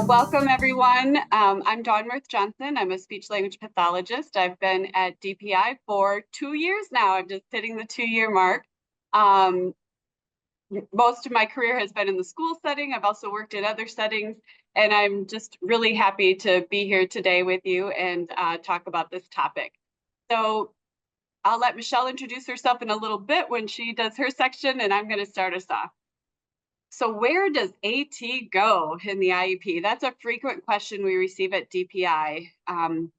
Welcome everyone. I'm Dawn Mirth Johnson. I'm a speech language pathologist. I've been at DPI for 2 years now. I'm just hitting the 2-year mark. Most of my career has been in the school setting. I've also worked in other settings, and I'm just really happy to be here today with you and talk about this topic. So I'll let Michelle introduce herself in a little bit when she does her section, and I'm going to start us off. So where does AT go in the IEP? That's a frequent question we receive at DPI.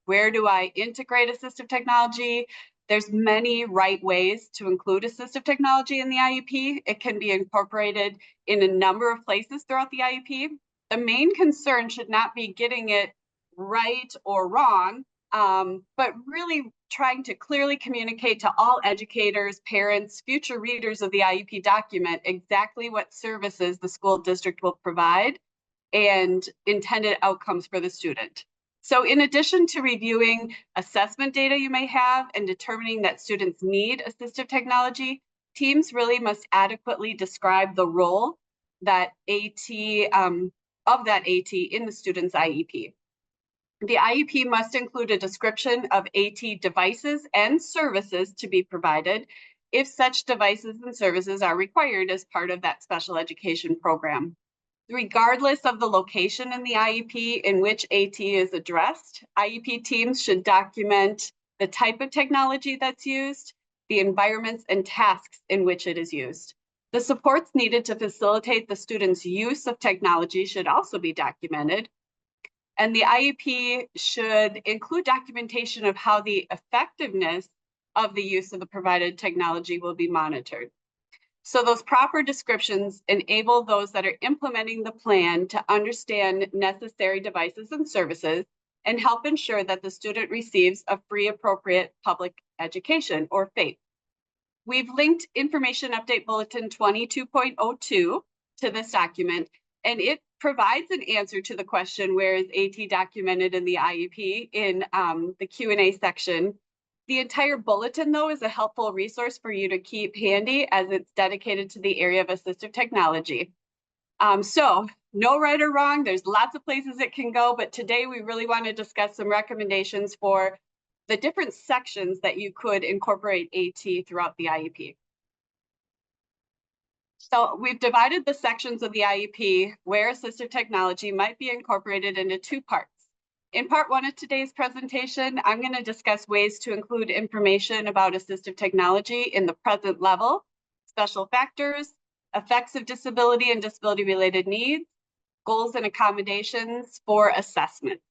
Where do I integrate assistive technology? There's many right ways to include assistive technology in the IEP. It can be incorporated in a number of places throughout the IEP. The main concern should not be getting it right or wrong, but really trying to clearly communicate to all educators, parents, future readers of the IEP document exactly what services the school district will provide and intended outcomes for the student. So in addition to reviewing assessment data you may have and determining that students need assistive technology, teams really must adequately describe the role that of that AT in the student's IEP. The IEP must include a description of AT devices and services to be provided if such devices and services are required as part of that special education program. Regardless of the location in the IEP in which AT is addressed, IEP teams should document the type of technology that's used, the environments and tasks in which it is used. The supports needed to facilitate the student's use of technology should also be documented. And the IEP should include documentation of how the effectiveness of the use of the provided technology will be monitored. So those proper descriptions enable those that are implementing the plan to understand necessary devices and services and help ensure that the student receives a free, appropriate public education, or FAPE. We've linked Information Update Bulletin 22.02 to this document, and it provides an answer to the question, where is AT documented in the IEP, in the Q&A section. The entire bulletin, though, is a helpful resource for you to keep handy, as it's dedicated to the area of assistive technology. So no right or wrong, there's lots of places it can go, but today we really want to discuss some recommendations for the different sections that you could incorporate AT throughout the IEP. So we've divided the sections of the IEP where assistive technology might be incorporated into 2 parts. In part 1 of today's presentation, I'm going to discuss ways to include information about assistive technology in the present level, special factors, effects of disability and disability-related needs, goals and accommodations for assessment.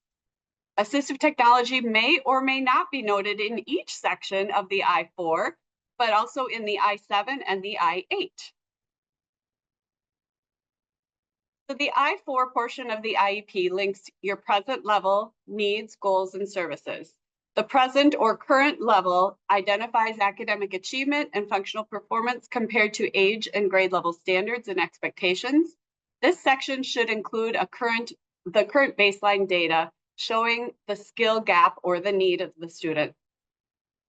Assistive technology may or may not be noted in each section of the I-4, but also in the I-7 and the I-8. So the I-4 portion of the IEP links your present level needs, goals, and services. The present or current level identifies academic achievement and functional performance compared to age and grade level standards and expectations. This section should include the current baseline data showing the skill gap or the need of the student.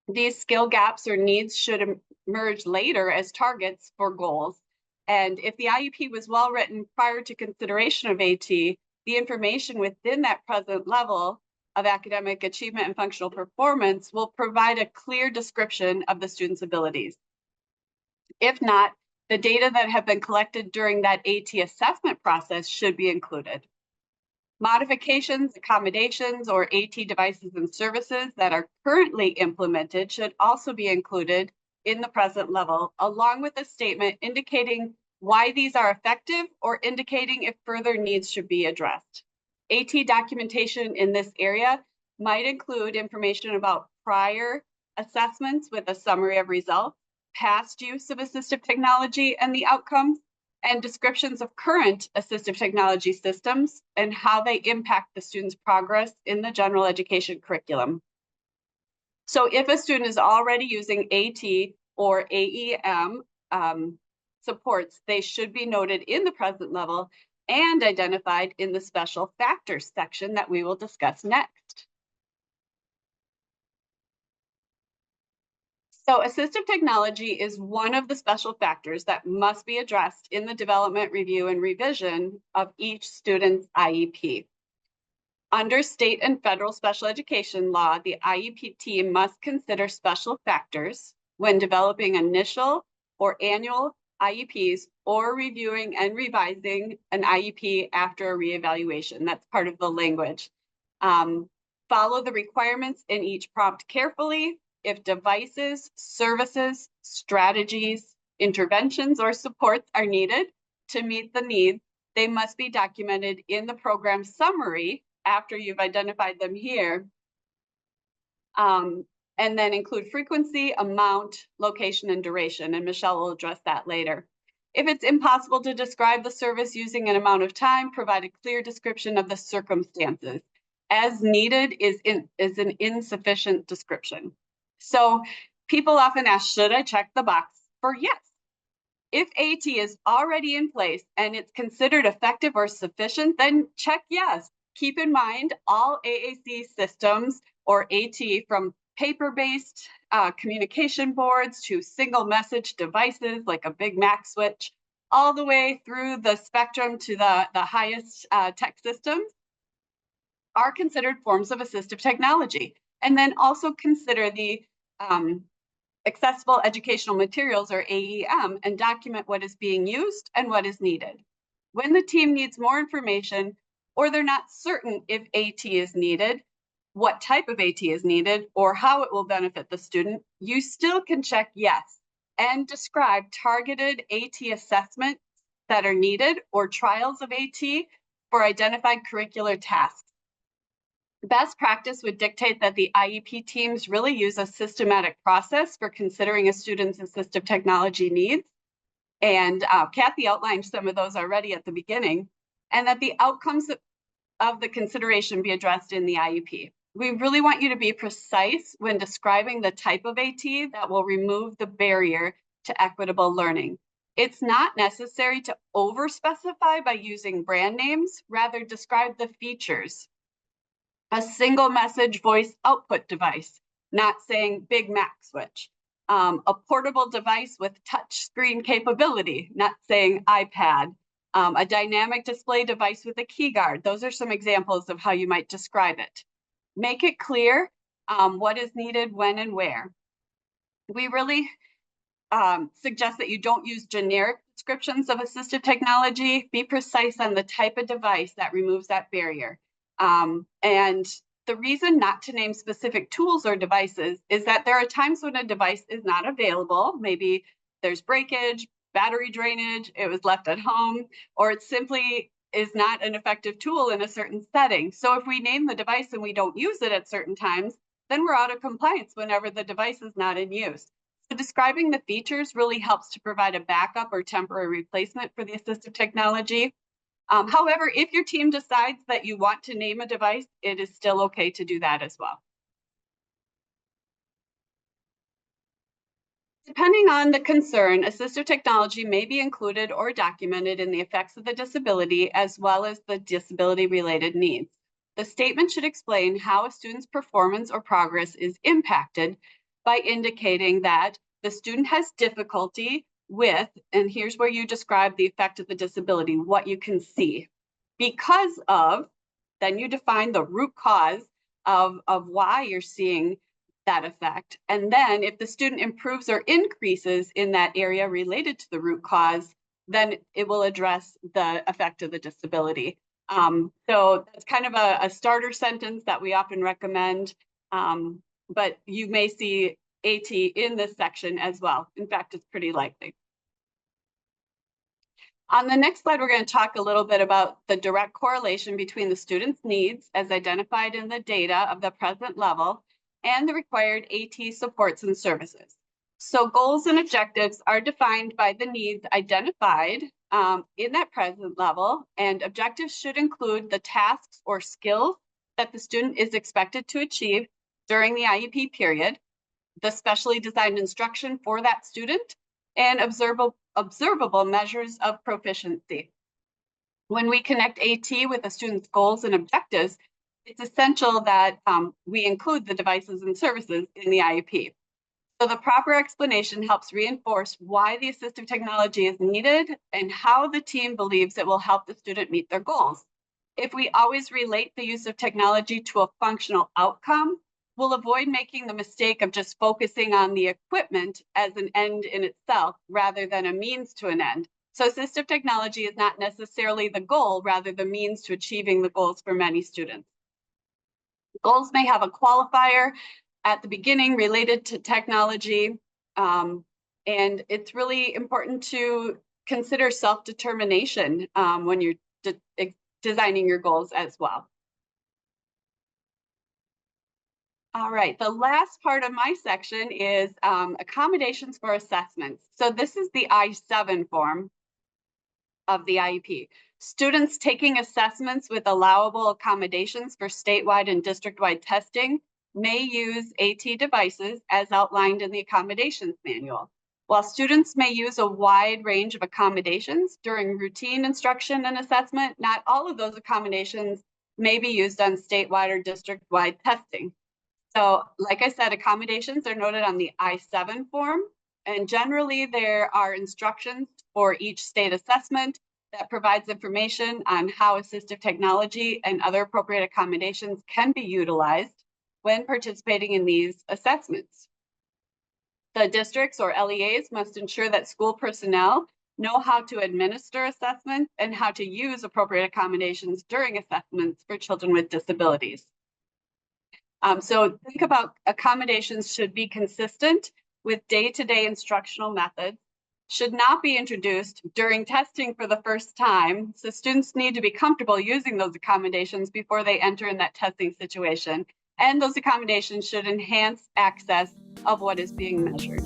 These skill gaps or needs should emerge later as targets for goals. And if the IEP was well written prior to consideration of AT, the information within that present level of academic achievement and functional performance will provide a clear description of the student's abilities. If not, the data that have been collected during that AT assessment process should be included. Modifications, accommodations, or AT devices and services that are currently implemented should also be included in the present level, along with a statement indicating why these are effective or indicating if further needs should be addressed. AT documentation in this area might include information about prior assessments with a summary of results, past use of assistive technology and the outcomes, and descriptions of current assistive technology systems and how they impact the student's progress in the general education curriculum. So if a student is already using AT or AEM supports, they should be noted in the present level and identified in the special factors section that we will discuss next. So assistive technology is one of the special factors that must be addressed in the development, review, and revision of each student's IEP. Under state and federal special education law, the IEP team must consider special factors when developing initial or annual IEPs or reviewing and revising an IEP after a reevaluation. That's part of the language. Follow the requirements in each prompt carefully. If devices, services, strategies, interventions, or supports are needed to meet the needs, they must be documented in the program summary after you've identified them here. And then include frequency, amount, location, and duration. And Michelle will address that later. If it's impossible to describe the service using an amount of time, provide a clear description of the circumstances. As needed is an insufficient description. So people often ask, should I check the box for yes? If AT is already in place and it's considered effective or sufficient, then check yes. Keep in mind all AAC systems or AT, from paper-based communication boards to single message devices like a Big Mac switch, all the way through the spectrum to the highest tech systems, are considered forms of assistive technology. And then also consider the accessible educational materials, or AEM, and document what is being used and what is needed. When the team needs more information, or they're not certain if AT is needed, what type of AT is needed, or how it will benefit the student, you still can check yes and describe targeted AT assessments that are needed or trials of AT for identified curricular tasks. Best practice would dictate that the IEP teams really use a systematic process for considering a student's assistive technology needs. And Kathy outlined some of those already at the beginning, and that the outcomes of the consideration be addressed in the IEP. We really want you to be precise when describing the type of AT that will remove the barrier to equitable learning. It's not necessary to over-specify by using brand names, rather describe the features. A single message voice output device, not saying Big Mac switch. A portable device with touch screen capability, not saying iPad. A dynamic display device with a key guard. Those are some examples of how you might describe it. Make it clear what is needed, when, and where. We really suggest that you don't use generic descriptions of assistive technology. Be precise on the type of device that removes that barrier. And the reason not to name specific tools or devices is that there are times when a device is not available. Maybe there's breakage, battery drainage, it was left at home, or it simply is not an effective tool in a certain setting. So if we name the device and we don't use it at certain times, then we're out of compliance whenever the device is not in use. So describing the features really helps to provide a backup or temporary replacement for the assistive technology. However, if your team decides that you want to name a device, it is still okay to do that as well. Depending on the concern, assistive technology may be included or documented in the effects of the disability, as well as the disability-related needs. The statement should explain how a student's performance or progress is impacted by indicating that the student has difficulty with, and here's where you describe the effect of the disability, what you can see. Because of, then you define the root cause of why you're seeing that effect. And then if the student improves or increases in that area related to the root cause, then it will address the effect of the disability. So that's kind of a starter sentence that we often recommend, but you may see AT in this section as well. In fact, it's pretty likely. On the next slide, we're going to talk a little bit about the direct correlation between the student's needs as identified in the data of the present level and the required AT supports and services. So goals and objectives are defined by the needs identified in that present level, and objectives should include the tasks or skills that the student is expected to achieve during the IEP period, the specially designed instruction for that student, and observable measures of proficiency. When we connect AT with a student's goals and objectives, it's essential that we include the devices and services in the IEP. So the proper explanation helps reinforce why the assistive technology is needed and how the team believes it will help the student meet their goals. If we always relate the use of technology to a functional outcome, we'll avoid making the mistake of just focusing on the equipment as an end in itself rather than a means to an end. So assistive technology is not necessarily the goal, rather the means to achieving the goals for many students. Goals may have a qualifier at the beginning related to technology, and it's really important to consider self-determination when you're designing your goals as well. All right, the last part of my section is accommodations for assessments. So this is the I-7 form of the IEP. Students taking assessments with allowable accommodations for statewide and district-wide testing may use AT devices as outlined in the accommodations manual. While students may use a wide range of accommodations during routine instruction and assessment, not all of those accommodations may be used on statewide or district-wide testing. So, like I said, accommodations are noted on the I-7 form, and generally there are instructions for each state assessment that provides information on how assistive technology and other appropriate accommodations can be utilized when participating in these assessments. The districts or LEAs must ensure that school personnel know how to administer assessments and how to use appropriate accommodations during assessments for children with disabilities. So think about accommodations should be consistent with day-to-day instructional methods, should not be introduced during testing for the first time. So students need to be comfortable using those accommodations before they enter in that testing situation. And those accommodations should enhance access of what is being measured.